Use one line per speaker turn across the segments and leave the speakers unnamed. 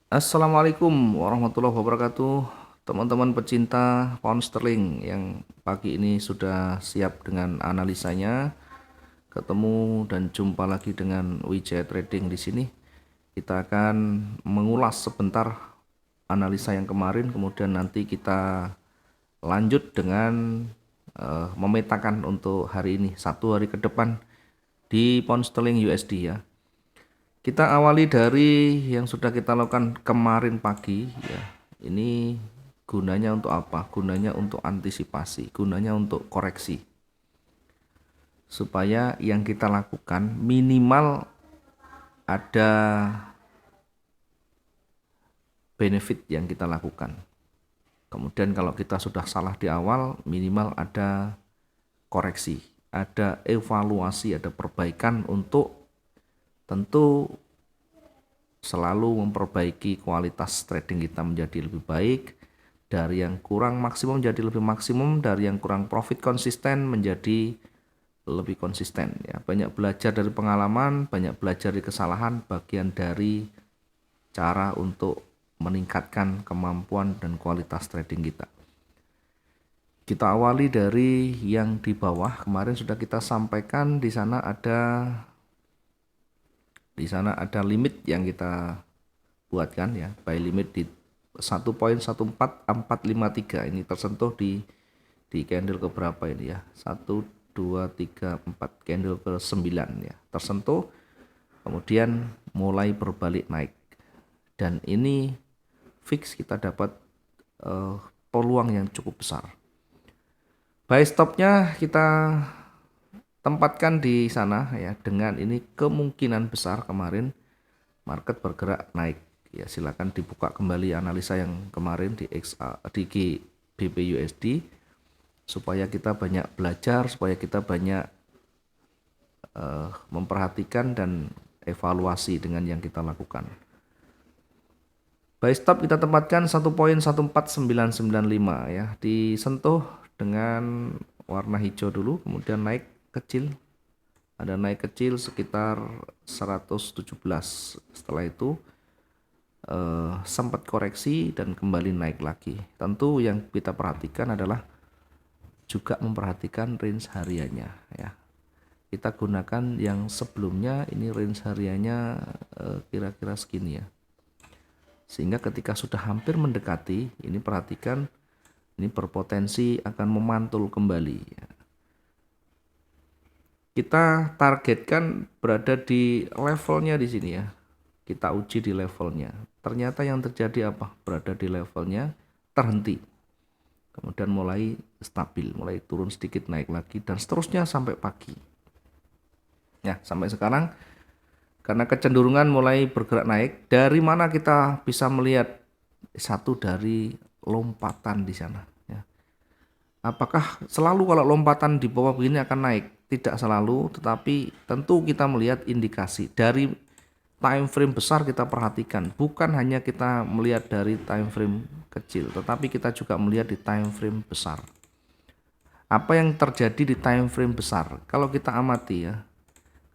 Assalamualaikum warahmatullahi wabarakatuh, teman-teman pecinta pound sterling yang pagi ini sudah siap dengan analisanya. Ketemu dan jumpa lagi dengan Wijaya Trading di sini. Kita akan mengulas sebentar analisa yang kemarin, kemudian nanti kita lanjut dengan memetakan untuk hari ini, satu hari ke depan di pound sterling USD ya. Kita awali dari yang sudah kita lakukan kemarin pagi ya. Ini gunanya untuk apa? Gunanya untuk antisipasi, gunanya untuk koreksi. Supaya yang kita lakukan minimal ada benefit yang kita lakukan. Kemudian kalau kita sudah salah di awal, minimal ada koreksi, ada evaluasi, ada perbaikan untuk tentu selalu memperbaiki kualitas trading kita menjadi lebih baik, dari yang kurang maksimum menjadi lebih maksimum, dari yang kurang profit konsisten menjadi lebih konsisten ya. Banyak belajar dari pengalaman, banyak belajar dari kesalahan, bagian dari cara untuk meningkatkan kemampuan dan kualitas trading kita. Kita awali dari yang di bawah. Kemarin sudah kita sampaikan di sana ada limit yang kita buatkan ya, buy limit di 1.14453 ini tersentuh di candle ke berapa ini ya, 1 2 3 4 candle ke 9 ya, tersentuh, kemudian mulai berbalik naik, dan ini fix kita dapat peluang yang cukup besar. Buy stopnya kita tempatkan di sana ya, dengan ini kemungkinan besar kemarin market bergerak naik ya. Silakan dibuka kembali analisa yang kemarin di GBP USD supaya kita banyak belajar, supaya kita banyak memperhatikan dan evaluasi dengan yang kita lakukan. Buy stop kita tempatkan 1.14995 ya, disentuh dengan warna hijau dulu, kemudian naik kecil, ada naik kecil sekitar 117. Setelah itu sempat koreksi dan kembali naik lagi. Tentu yang kita perhatikan adalah juga memperhatikan range hariannya ya. Kita gunakan yang sebelumnya, ini range hariannya kira-kira segini ya. Sehingga ketika sudah hampir mendekati, ini perhatikan, ini berpotensi akan memantul kembali ya. Kita targetkan berada di levelnya di sini ya. Kita uji di levelnya. Ternyata yang terjadi apa? Berada di levelnya, terhenti. Kemudian mulai stabil, mulai turun sedikit, naik lagi, dan seterusnya sampai pagi. Ya, sampai sekarang karena kecenderungan mulai bergerak naik, dari mana kita bisa melihat? Satu, dari lompatan di sana ya. Apakah selalu kalau lompatan di bawah begini akan naik? Tidak selalu, tetapi tentu kita melihat indikasi dari time frame besar. Kita perhatikan, bukan hanya kita melihat dari time frame kecil, tetapi kita juga melihat di time frame besar. Apa yang terjadi di time frame besar? Kalau kita amati ya,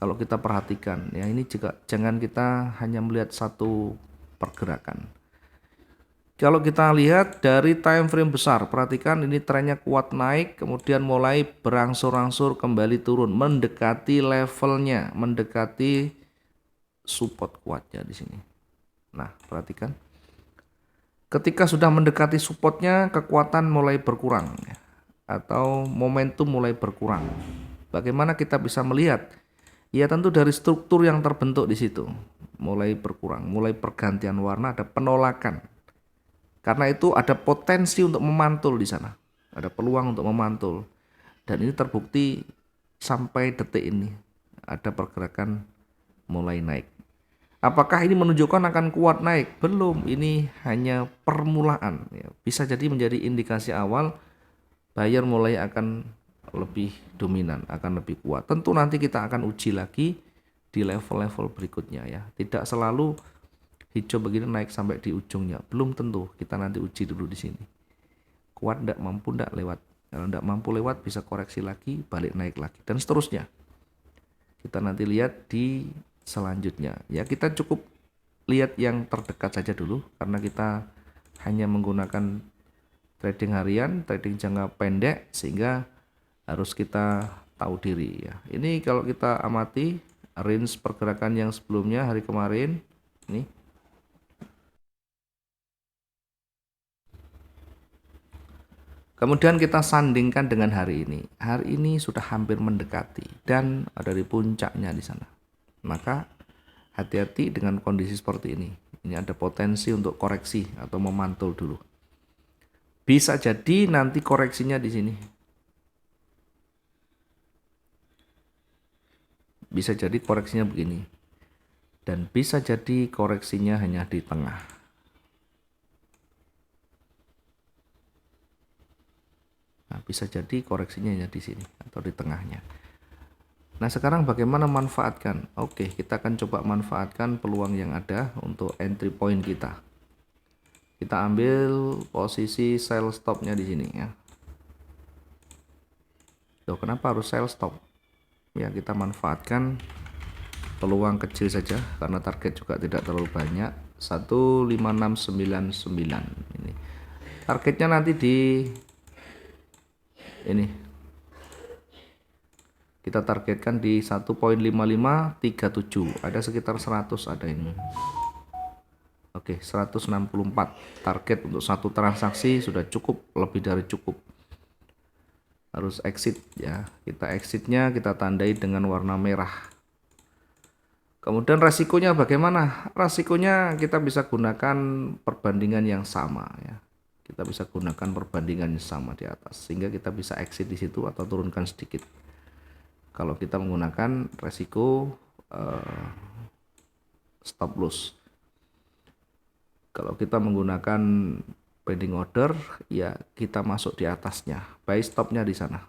kalau kita perhatikan ya, ini juga jangan kita hanya melihat satu pergerakan. Kalau kita lihat dari time frame besar, perhatikan ini trennya kuat naik, kemudian mulai berangsur-angsur kembali turun, mendekati levelnya, mendekati support kuatnya di sini. Nah, perhatikan. Ketika sudah mendekati supportnya, kekuatan mulai berkurang ya, atau momentum mulai berkurang. Bagaimana kita bisa melihat? Ya tentu dari struktur yang terbentuk di situ. Mulai berkurang, mulai pergantian warna, ada penolakan. Karena itu ada potensi untuk memantul di sana. Ada peluang untuk memantul. Dan ini terbukti sampai detik ini. Ada pergerakan mulai naik. Apakah ini menunjukkan akan kuat naik? Belum, ini hanya permulaan ya. Bisa jadi menjadi indikasi awal buyer mulai akan lebih dominan, akan lebih kuat. Tentu nanti kita akan uji lagi di level-level berikutnya ya. Tidak selalu hijau begini naik sampai di ujungnya, belum tentu. Kita nanti uji dulu di sini. Kuat enggak, mampu enggak lewat. Kalau enggak mampu lewat, bisa koreksi lagi, balik naik lagi, dan seterusnya. Kita nanti lihat di selanjutnya. Ya kita cukup lihat yang terdekat saja dulu karena kita hanya menggunakan trading harian, trading jangka pendek, sehingga harus kita tahu diri ya. Ini kalau kita amati range pergerakan yang sebelumnya hari kemarin ini, kemudian kita sandingkan dengan hari ini. Hari ini sudah hampir mendekati dan ada di puncaknya di sana. Maka hati-hati dengan kondisi seperti ini. Ini ada potensi untuk koreksi atau memantul dulu. Bisa jadi nanti koreksinya di sini. Bisa jadi koreksinya begini. Dan bisa jadi koreksinya hanya di tengah. Nah, bisa jadi koreksinya hanya di sini atau di tengahnya. Nah, sekarang bagaimana manfaatkan? Oke, kita akan coba manfaatkan peluang yang ada untuk entry point kita. Kita ambil posisi sell stopnya di sini ya. Loh, kenapa harus sell stop? Ya, kita manfaatkan peluang kecil saja karena target juga tidak terlalu banyak. 15699 ini. Targetnya nanti di ini. Kita targetkan di 1.5537. Ada sekitar 100 ada ini. Oke, 164. Target untuk satu transaksi sudah cukup, lebih dari cukup. Harus exit ya. Kita exitnya kita tandai dengan warna merah. Kemudian resikonya bagaimana? Resikonya kita bisa gunakan perbandingan yang sama ya. Kita bisa gunakan perbandingan yang sama di atas sehingga kita bisa exit di situ atau turunkan sedikit. Kalau kita menggunakan resiko stop loss. Kalau kita menggunakan pending order, ya kita masuk di atasnya. Buy stopnya di sana.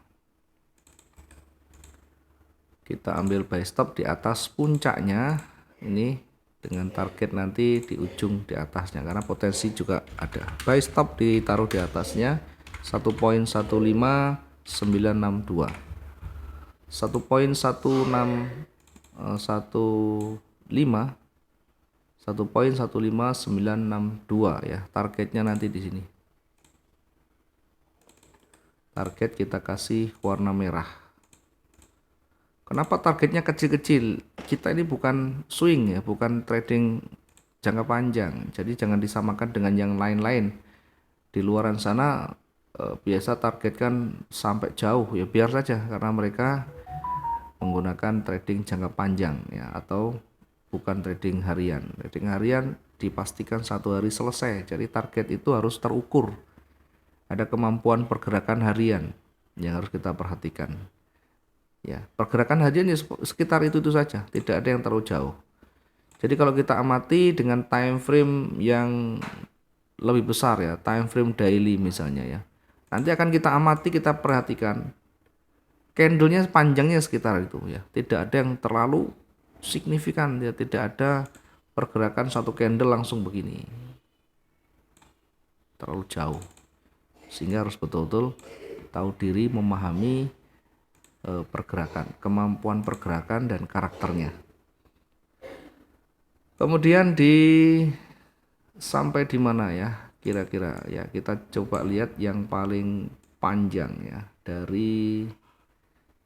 Kita ambil buy stop di atas puncaknya ini dengan target nanti di ujung di atasnya karena potensi juga ada. Buy stop ditaruh di atasnya 1.15962. 1.15962 ya. Targetnya nanti di sini. Target kita kasih warna merah. Kenapa targetnya kecil-kecil? Kita ini bukan swing ya, bukan trading jangka panjang. Jadi jangan disamakan dengan yang lain-lain. Di luaran sana biasa targetkan sampai jauh ya, biar saja karena mereka menggunakan trading jangka panjang ya, atau bukan trading harian. Trading harian dipastikan satu hari selesai. Jadi target itu harus terukur. Ada kemampuan pergerakan harian yang harus kita perhatikan. Ya, pergerakan harian ya sekitar itu saja, tidak ada yang terlalu jauh. Jadi kalau kita amati dengan time frame yang lebih besar ya, time frame daily misalnya ya. Nanti akan kita amati, kita perhatikan candlenya panjangnya sekitar itu ya. Tidak ada yang terlalu signifikan ya, tidak ada pergerakan satu candle langsung begini. Terlalu jauh. Sehingga harus betul-betul tahu diri, memahami pergerakan, kemampuan pergerakan dan karakternya. Kemudian sampai di mana ya kira-kira ya, kita coba lihat yang paling panjang ya dari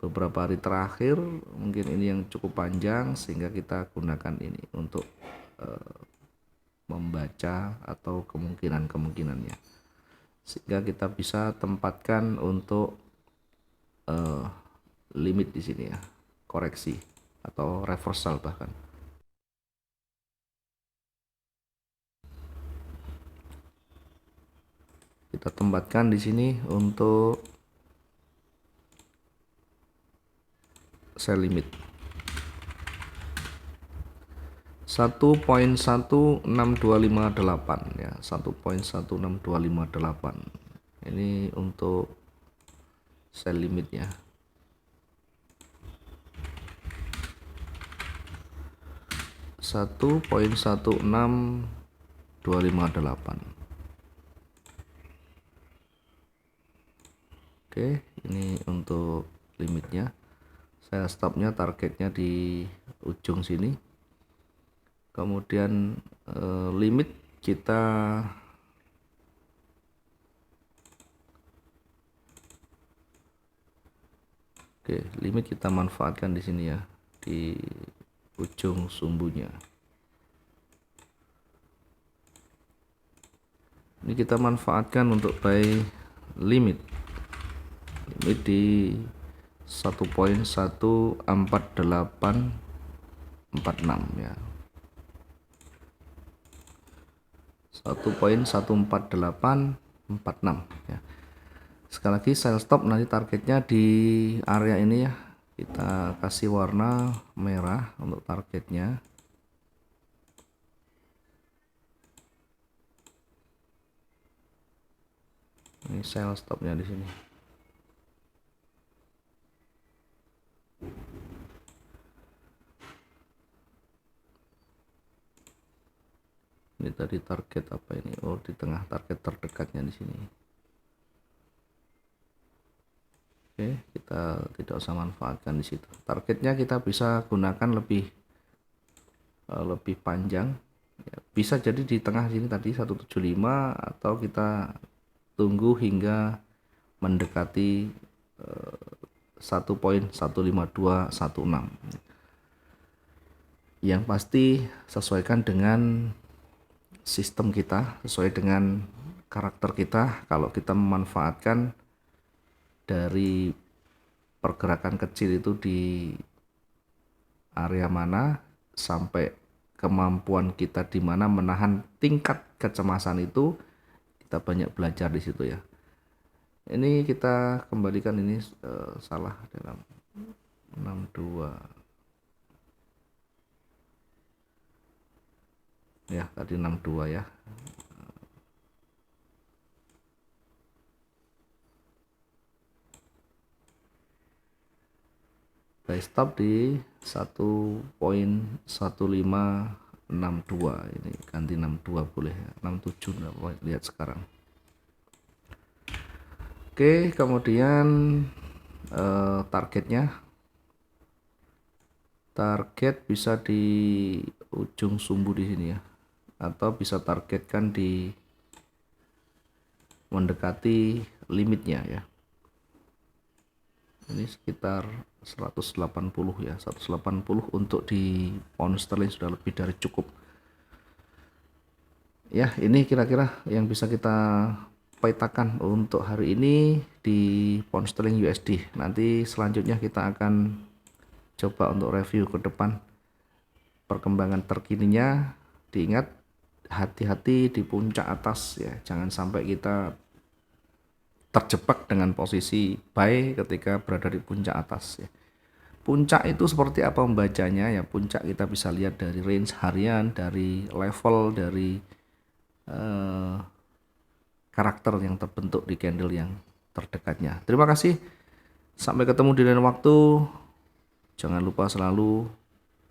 beberapa hari terakhir. Mungkin ini yang cukup panjang sehingga kita gunakan ini untuk membaca atau kemungkinannya sehingga kita bisa tempatkan untuk limit di sini ya, koreksi atau reversal bahkan. Kita tempatkan di sini untuk sell limit 1.16258 ya, 1.16258 ini untuk sell limitnya. 1.16258. Oke, ini untuk limitnya. Saya stopnya targetnya di ujung sini. Kemudian limit kita limit kita manfaatkan di sini ya, di ujung sumbunya. Ini kita manfaatkan untuk buy limit di 1.14846 ya. 1.14846 ya. Sekali lagi sell stop nanti targetnya di area ini ya. Kita kasih warna merah untuk targetnya. Ini sell stopnya di sini. Ini tadi target apa ini? Oh, di tengah target terdekatnya di sini. Oke, kita tidak usah manfaatkan di situ. Targetnya kita bisa gunakan lebih panjang. Ya, bisa jadi di tengah sini tadi 175 atau kita tunggu hingga mendekati 1.15216. Yang pasti sesuaikan dengan sistem kita, sesuai dengan karakter kita. Kalau kita memanfaatkan dari pergerakan kecil itu di area mana sampai kemampuan kita di mana menahan tingkat kecemasan itu, kita banyak belajar di situ ya. Ini kita kembalikan, ini salah dalam 62 ya, tadi 62 ya. Buy stop di 1.1562, ini ganti 62 boleh ya, 67 lihat sekarang. Oke, kemudian target bisa di ujung sumbu di sini ya, atau bisa targetkan di mendekati limitnya ya. Ini sekitar 180 ya, 180 untuk di pound sterling sudah lebih dari cukup ya. Ini kira-kira yang bisa kita petakan untuk hari ini di pound sterling USD. Nanti selanjutnya kita akan coba untuk review ke depan perkembangan terkininya. Diingat, hati-hati di puncak atas ya, jangan sampai kita terjebak dengan posisi buy ketika berada di puncak atas ya. Puncak itu seperti apa membacanya ya? Puncak kita bisa lihat dari range harian, dari level, dari karakter yang terbentuk di candle yang terdekatnya. Terima kasih, sampai ketemu di lain waktu. Jangan lupa selalu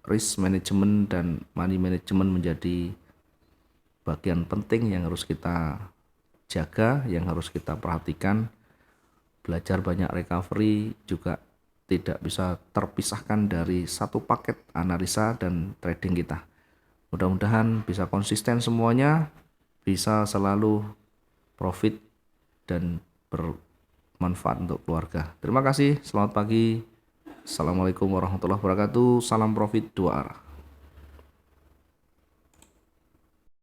risk management dan money management menjadi bagian penting yang harus kita jaga, yang harus kita perhatikan. Belajar banyak recovery juga tidak bisa terpisahkan dari satu paket analisa dan trading kita. Mudah-mudahan bisa konsisten semuanya, bisa selalu profit dan bermanfaat untuk keluarga. Terima kasih, selamat pagi. Assalamualaikum warahmatullahi wabarakatuh. Salam profit dua arah.